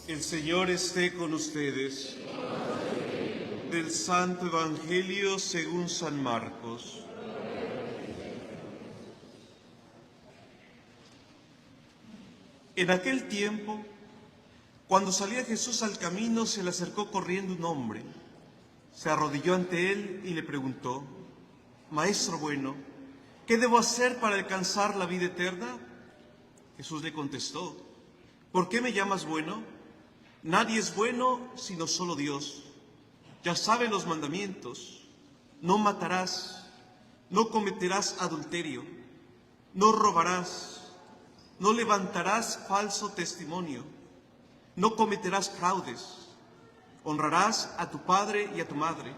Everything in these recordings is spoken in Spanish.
El Señor esté con ustedes. Del Santo Evangelio según San Marcos. En aquel tiempo, cuando salía Jesús al camino, se le acercó corriendo un hombre. Se arrodilló ante él y le preguntó: Maestro bueno, ¿qué debo hacer para alcanzar la vida eterna? Jesús le contestó: ¿Por qué me llamas bueno? Nadie es bueno sino solo Dios. Ya sabe los mandamientos: no matarás, no cometerás adulterio, no robarás, no levantarás falso testimonio, no cometerás fraudes, honrarás a tu padre y a tu madre.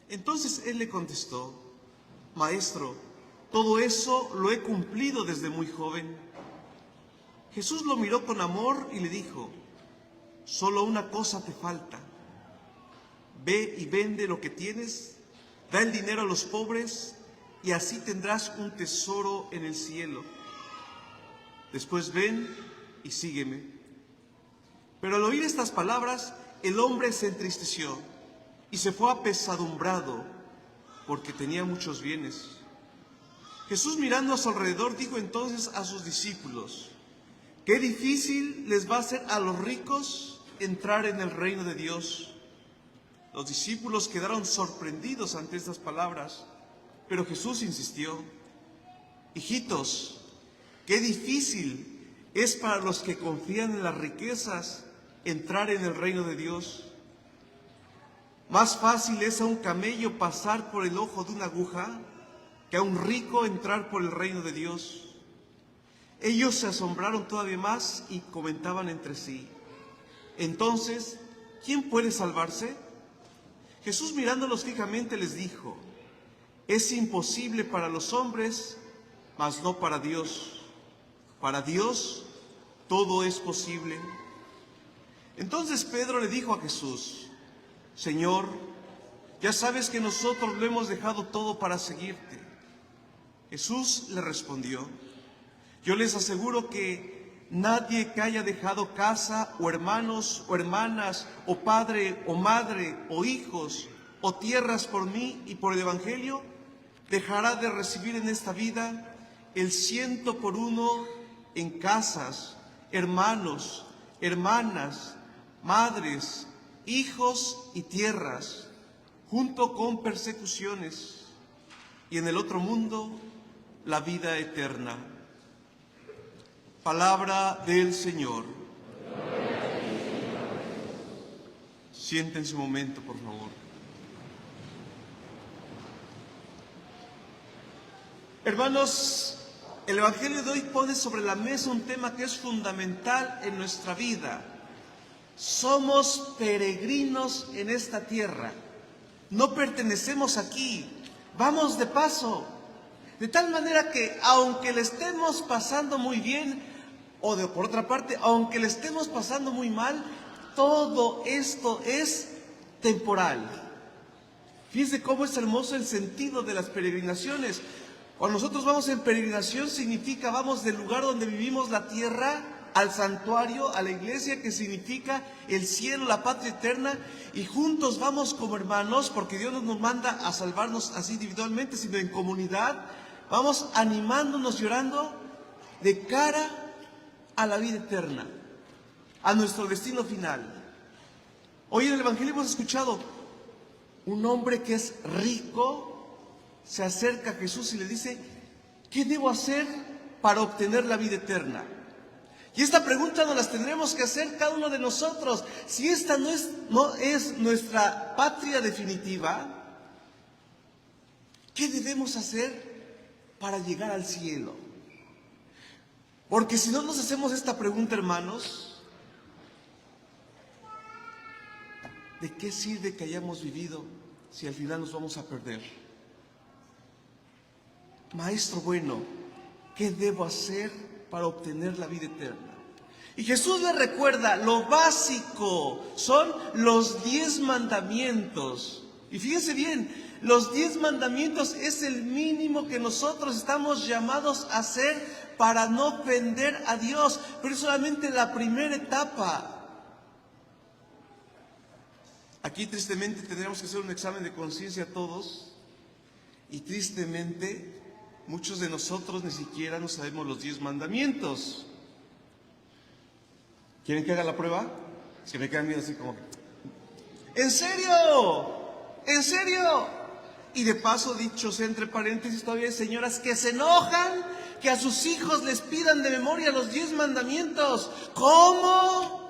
Entonces él le contestó: Maestro, todo eso lo he cumplido desde muy joven. Jesús lo miró con amor y le dijo: solo una cosa te falta. Ve y vende lo que tienes, da el dinero a los pobres y así tendrás un tesoro en el cielo. Después ven y sígueme. Pero al oír estas palabras, el hombre se entristeció y se fue apesadumbrado porque tenía muchos bienes. Jesús, mirando a su alrededor, dijo entonces a sus discípulos: qué difícil les va a ser a los ricos entrar en el reino de Dios. Los discípulos quedaron sorprendidos ante estas palabras, pero Jesús insistió: hijitos, qué difícil es para los que confían en las riquezas entrar en el reino de Dios. Más fácil es a un camello pasar por el ojo de una aguja que a un rico entrar por el reino de Dios. Ellos se asombraron todavía más y comentaban entre sí: entonces, ¿quién puede salvarse? Jesús, mirándolos fijamente, les dijo: es imposible para los hombres, mas no para Dios. Para Dios todo es posible. Entonces Pedro le dijo a Jesús: Señor, ya sabes que nosotros lo hemos dejado todo para seguirte. Jesús le respondió: yo les aseguro que nadie que haya dejado casa, o hermanos, o hermanas, o padre, o madre, o hijos, o tierras por mí y por el Evangelio, dejará de recibir en esta vida el 100 por 1 en casas, hermanos, hermanas, madres, hijos y tierras, junto con persecuciones, y en el otro mundo la vida eterna. Palabra del Señor. Siéntense un momento, por favor. Hermanos, el Evangelio de hoy pone sobre la mesa un tema que es fundamental en nuestra vida. Somos peregrinos en esta tierra. No pertenecemos aquí. Vamos de paso. De tal manera que aunque le estemos pasando muy bien, por otra parte, aunque le estemos pasando muy mal, todo esto es temporal. Fíjense cómo es hermoso el sentido de las peregrinaciones. Cuando nosotros vamos en peregrinación, significa vamos del lugar donde vivimos la tierra al santuario, a la iglesia, que significa el cielo, la patria eterna, y juntos vamos como hermanos, porque Dios no nos manda a salvarnos así individualmente, sino en comunidad. Vamos animándonos, llorando, de cara a la vida eterna, a nuestro destino final. Hoy en el Evangelio hemos escuchado un hombre que es rico, se acerca a Jesús y le dice: ¿qué debo hacer para obtener la vida eterna? Y esta pregunta nos las tendremos que hacer cada uno de nosotros. Si esta no es nuestra patria definitiva, ¿qué debemos hacer para llegar al cielo? Porque si no nos hacemos esta pregunta, hermanos, ¿de qué sirve que hayamos vivido si al final nos vamos a perder? Maestro bueno, ¿qué debo hacer para obtener la vida eterna? Y Jesús le recuerda lo básico, son los 10 mandamientos. Y fíjense bien, los 10 mandamientos es el mínimo que nosotros estamos llamados a hacer para no ofender a Dios. Pero es solamente la primera etapa. Aquí tristemente tendríamos que hacer un examen de conciencia todos, y tristemente muchos de nosotros ni siquiera nos sabemos los 10 mandamientos. ¿Quieren que haga la prueba? Es que me quedan viendo así como que, ¿en serio? ¿En serio? Y de paso, dicho sea entre paréntesis, todavía hay señoras que se enojan que a sus hijos les pidan de memoria los 10 mandamientos. ¿Cómo?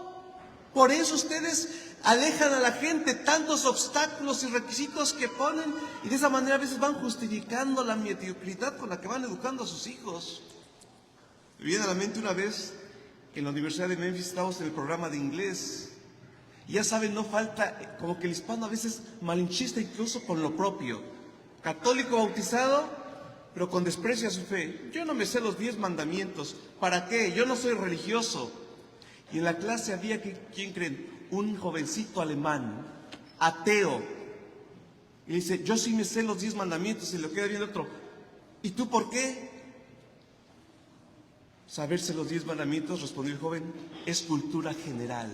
Por eso ustedes alejan a la gente, tantos obstáculos y requisitos que ponen, y de esa manera a veces van justificando la mediocridad con la que van educando a sus hijos. Me viene a la mente una vez en la Universidad de Memphis, estábamos en el programa de inglés, y ya saben, no falta como que el hispano a veces malinchista incluso con lo propio. Católico bautizado, pero con desprecio a su fe. Yo no me sé los 10 mandamientos. ¿Para qué? Yo no soy religioso. Y en la clase había, ¿quién creen? Un jovencito alemán, ateo. Y dice, yo sí me sé los 10 mandamientos. Y lo queda viendo otro. ¿Y tú por qué? Saberse los 10 mandamientos, respondió el joven, es cultura general.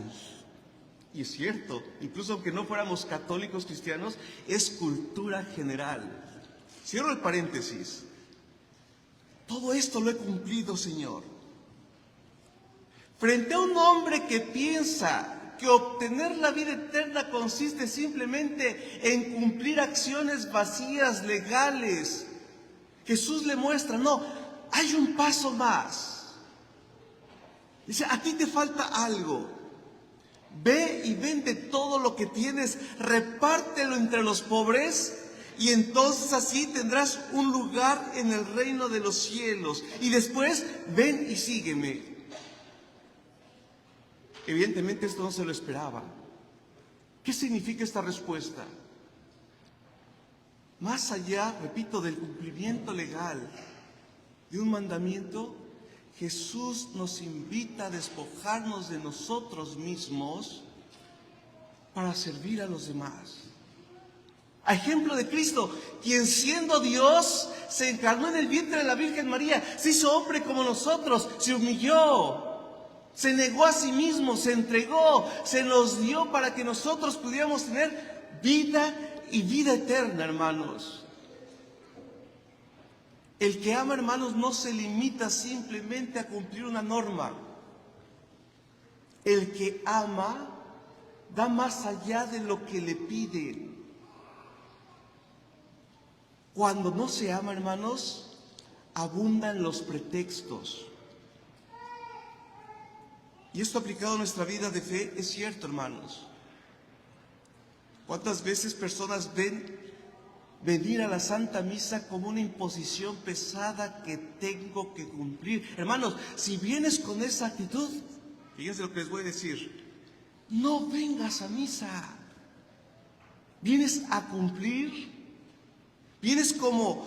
Y es cierto, incluso aunque no fuéramos católicos cristianos, es cultura general. Cierro el paréntesis. Todo esto lo he cumplido, Señor. Frente a un hombre que piensa que obtener la vida eterna consiste simplemente en cumplir acciones vacías, legales, Jesús le muestra, no, hay un paso más. Dice, a ti te falta algo. Ve y vende todo lo que tienes, repártelo entre los pobres, y entonces así tendrás un lugar en el reino de los cielos. Y después, ven y sígueme. Evidentemente esto no se lo esperaba. ¿Qué significa esta respuesta? Más allá, repito, del cumplimiento legal de un mandamiento, Jesús nos invita a despojarnos de nosotros mismos para servir a los demás. A ejemplo de Cristo, quien siendo Dios se encarnó en el vientre de la Virgen María, se hizo hombre como nosotros, se humilló, se negó a sí mismo, se entregó, se nos dio para que nosotros pudiéramos tener vida y vida eterna, hermanos. El que ama, hermanos, no se limita simplemente a cumplir una norma. El que ama da más allá de lo que le piden. Cuando no se ama, hermanos, abundan los pretextos. Y esto aplicado a nuestra vida de fe es cierto, hermanos. ¿Cuántas veces personas ven venir a la Santa Misa como una imposición pesada que tengo que cumplir? Hermanos, si vienes con esa actitud, fíjense lo que les voy a decir, no vengas a misa. Vienes a cumplir, vienes como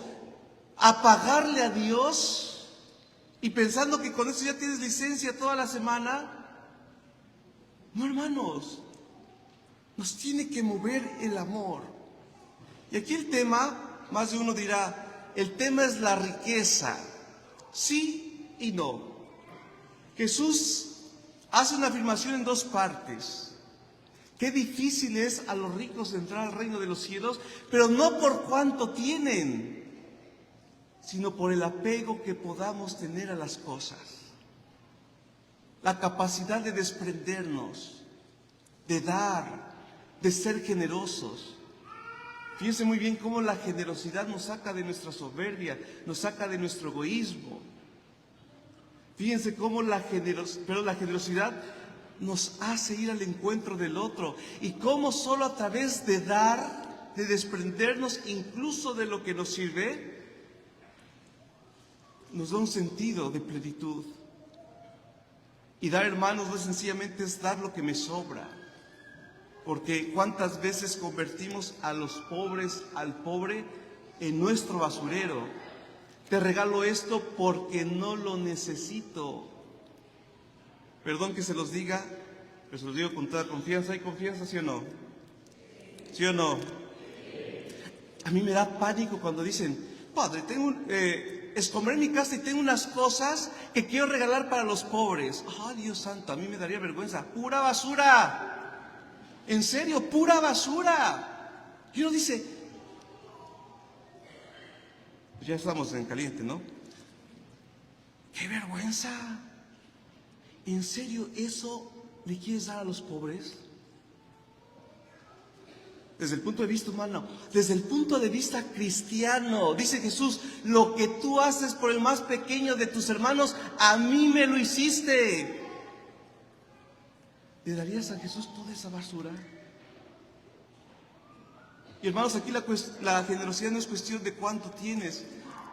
a pagarle a Dios y pensando que con eso ya tienes licencia toda la semana. No, hermanos, nos tiene que mover el amor. Y aquí el tema, más de uno dirá, el tema es la riqueza. Sí y no. Jesús hace una afirmación en 2 partes. Qué difícil es a los ricos entrar al reino de los cielos, pero no por cuánto tienen, sino por el apego que podamos tener a las cosas. La capacidad de desprendernos, de dar, de ser generosos. Fíjense muy bien cómo la generosidad nos saca de nuestra soberbia, nos saca de nuestro egoísmo. Fíjense cómo la generosidad nos hace ir al encuentro del otro, y cómo solo a través de dar, de desprendernos incluso de lo que nos sirve, nos da un sentido de plenitud. Y dar, hermanos, no sencillamente es dar lo que me sobra, porque cuántas veces convertimos a los pobres, al pobre, en nuestro basurero. Te regalo esto porque no lo necesito. Perdón que se los diga, pero se los digo con toda confianza. ¿Hay confianza, sí o no? ¿Sí o no? A mí me da pánico cuando dicen, padre, escombré en mi casa y tengo unas cosas que quiero regalar para los pobres. ¡Ah, Dios santo! A mí me daría vergüenza. ¡Pura basura! En serio, pura basura. Y uno dice, pues ya estamos en caliente, ¿no? ¡Qué vergüenza! ¿En serio eso le quieres dar a los pobres? Desde el punto de vista humano, desde el punto de vista cristiano, dice Jesús, lo que tú haces por el más pequeño de tus hermanos, a mí me lo hiciste. ¿Le darías a Jesús toda esa basura? Y hermanos, aquí la generosidad no es cuestión de cuánto tienes,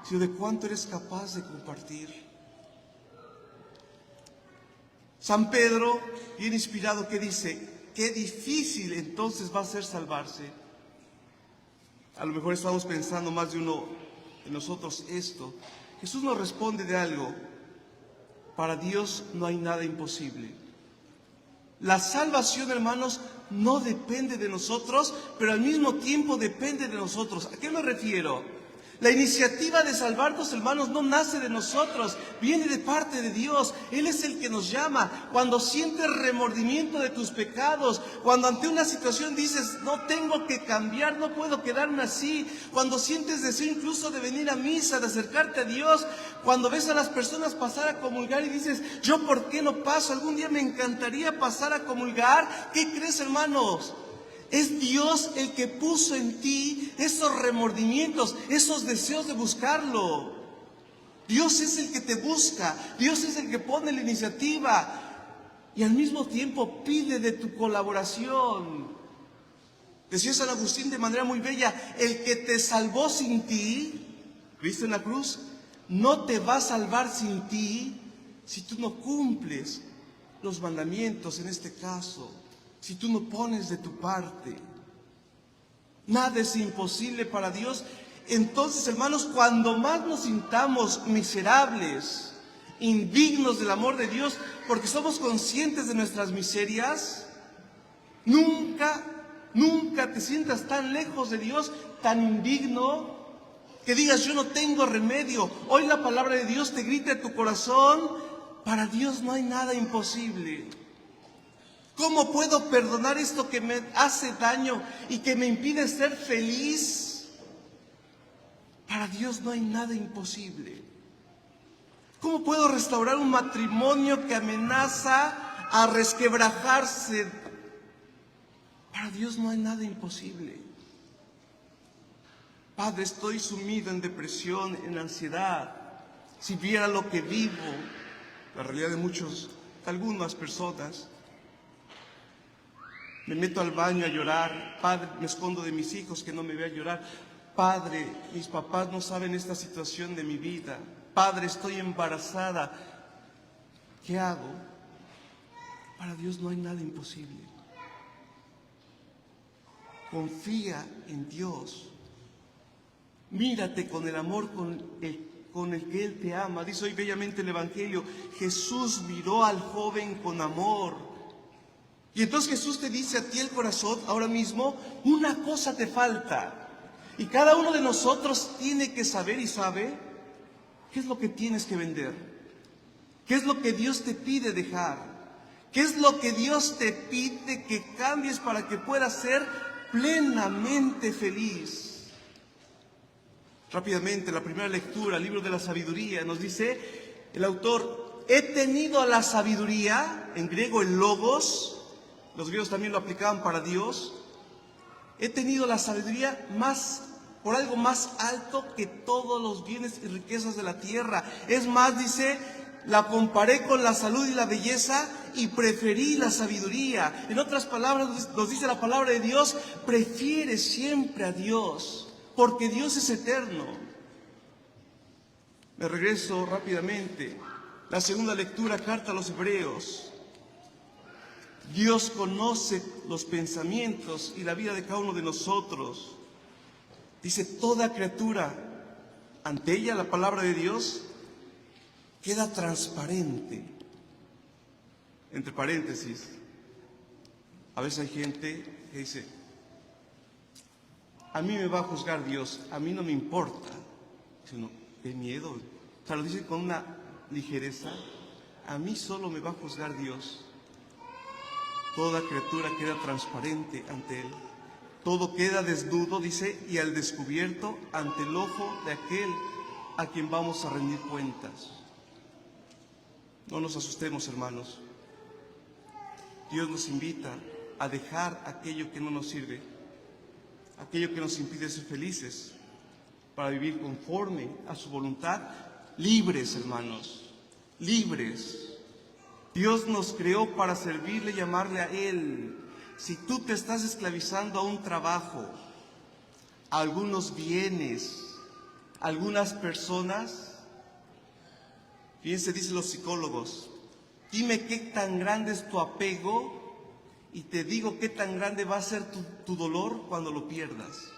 sino de cuánto eres capaz de compartir. San Pedro, bien inspirado, ¿qué dice? Qué difícil entonces va a ser salvarse. A lo mejor estamos pensando más de uno de nosotros esto. Jesús nos responde de algo. Para Dios no hay nada imposible. La salvación, hermanos, no depende de nosotros, pero al mismo tiempo depende de nosotros. ¿A qué me refiero? La iniciativa de salvarnos, hermanos, no nace de nosotros, viene de parte de Dios. Él es el que nos llama. Cuando sientes remordimiento de tus pecados, cuando ante una situación dices, no tengo que cambiar, no puedo quedarme así, cuando sientes deseo incluso de venir a misa, de acercarte a Dios, cuando ves a las personas pasar a comulgar y dices, yo ¿por qué no paso? Algún día me encantaría pasar a comulgar. ¿Qué crees, hermanos? Es Dios el que puso en ti esos remordimientos, esos deseos de buscarlo. Dios es el que te busca, Dios es el que pone la iniciativa y al mismo tiempo pide de tu colaboración. Decía San Agustín de manera muy bella, el que te salvó sin ti, ¿viste en la cruz? No te va a salvar sin ti si tú no cumples los mandamientos en este caso. Si tú no pones de tu parte, nada es imposible para Dios. Entonces, hermanos, cuando más nos sintamos miserables, indignos del amor de Dios, porque somos conscientes de nuestras miserias, nunca te sientas tan lejos de Dios, tan indigno, que digas, yo no tengo remedio. Hoy la palabra de Dios te grita en tu corazón, para Dios no hay nada imposible. ¿Cómo puedo perdonar esto que me hace daño y que me impide ser feliz? Para Dios no hay nada imposible. ¿Cómo puedo restaurar un matrimonio que amenaza a resquebrajarse? Para Dios no hay nada imposible. Padre, estoy sumido en depresión, en ansiedad. Si viera lo que vivo, la realidad de algunas personas, me meto al baño a llorar. Padre, me escondo de mis hijos que no me vean llorar. Padre, mis papás no saben esta situación de mi vida. Padre, estoy embarazada. ¿Qué hago? Para Dios no hay nada imposible. Confía en Dios. Mírate con el amor con el que Él te ama. Dice hoy bellamente el Evangelio, Jesús miró al joven con amor. Y entonces Jesús te dice a ti el corazón, ahora mismo, una cosa te falta. Y cada uno de nosotros tiene que saber y sabe qué es lo que tienes que vender. ¿Qué es lo que Dios te pide dejar? ¿Qué es lo que Dios te pide que cambies para que puedas ser plenamente feliz? Rápidamente, la primera lectura, el libro de la sabiduría, nos dice el autor, he tenido la sabiduría, en griego el logos, los griegos también lo aplicaban para Dios. He tenido la sabiduría por algo más alto que todos los bienes y riquezas de la tierra. Es más, dice, la comparé con la salud y la belleza y preferí la sabiduría. En otras palabras, nos dice la palabra de Dios, prefiere siempre a Dios, porque Dios es eterno. Me regreso rápidamente. La segunda lectura, carta a los Hebreos. Dios conoce los pensamientos y la vida de cada uno de nosotros. Dice, toda criatura, ante ella la palabra de Dios queda transparente. Entre paréntesis, a veces hay gente que dice, a mí me va a juzgar Dios, a mí no me importa. Dice, no, qué miedo. O sea, lo dice con una ligereza, a mí solo me va a juzgar Dios. toda criatura queda transparente ante Él. Todo queda desnudo, dice, y al descubierto ante el ojo de aquel a quien vamos a rendir cuentas. No nos asustemos, hermanos. Dios nos invita a dejar aquello que no nos sirve, aquello que nos impide ser felices, para vivir conforme a su voluntad, libres, hermanos, libres. Dios nos creó para servirle y amarle a Él. Si tú te estás esclavizando a un trabajo, a algunos bienes, a algunas personas, fíjense, dicen los psicólogos, dime qué tan grande es tu apego y te digo qué tan grande va a ser tu dolor cuando lo pierdas.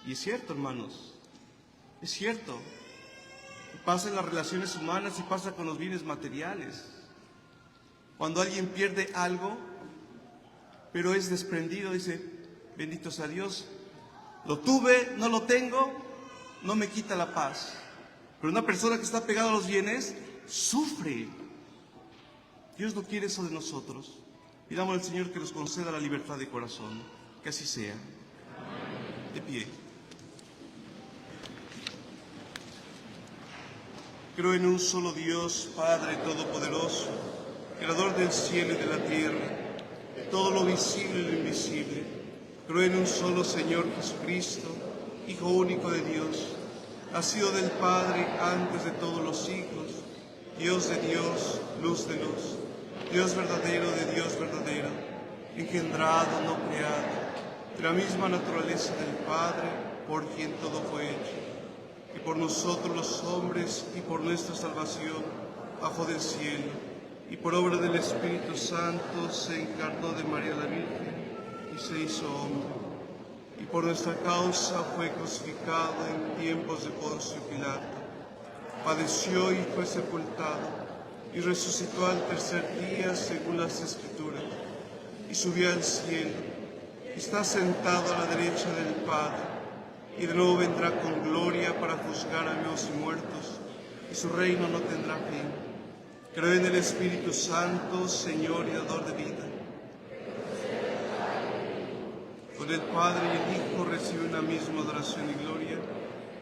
Y es cierto, hermanos, es cierto. Pasa en las relaciones humanas y pasa con los bienes materiales. Cuando alguien pierde algo, pero es desprendido, dice, bendito sea Dios, lo tuve, no lo tengo, no me quita la paz. Pero una persona que está pegada a los bienes, sufre. Dios no quiere eso de nosotros. Pidamos al Señor que nos conceda la libertad de corazón. Que así sea. De pie. Creo en un solo Dios, Padre Todopoderoso, Creador del cielo y de la tierra, todo lo visible y lo invisible. Creo en un solo Señor Jesucristo, Hijo único de Dios, nacido del Padre antes de todos los siglos, Dios de Dios, luz de luz, Dios verdadero de Dios verdadero, engendrado, no creado, de la misma naturaleza del Padre, por quien todo fue hecho, y por nosotros los hombres y por nuestra salvación, bajo del cielo, y por obra del Espíritu Santo se encarnó de María la Virgen y se hizo hombre. Y por nuestra causa fue crucificado en tiempos de Poncio Pilato. Padeció y fue sepultado, y resucitó al tercer día según las Escrituras, y subió al cielo, y está sentado a la derecha del Padre, y de nuevo vendrá con gloria para juzgar a vivos y muertos, y su reino no tendrá fin. Creo en el Espíritu Santo, Señor y dador de vida. Con el Padre y el Hijo recibe una misma adoración y gloria,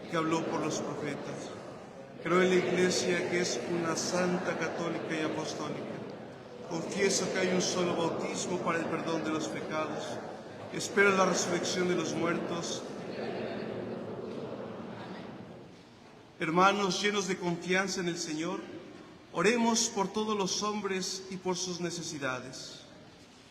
que habló por los profetas. Creo en la Iglesia, que es una santa, católica y apostólica. Confieso que hay un solo bautismo para el perdón de los pecados. Espero la resurrección de los muertos. Hermanos, llenos de confianza en el Señor, oremos por todos los hombres y por sus necesidades.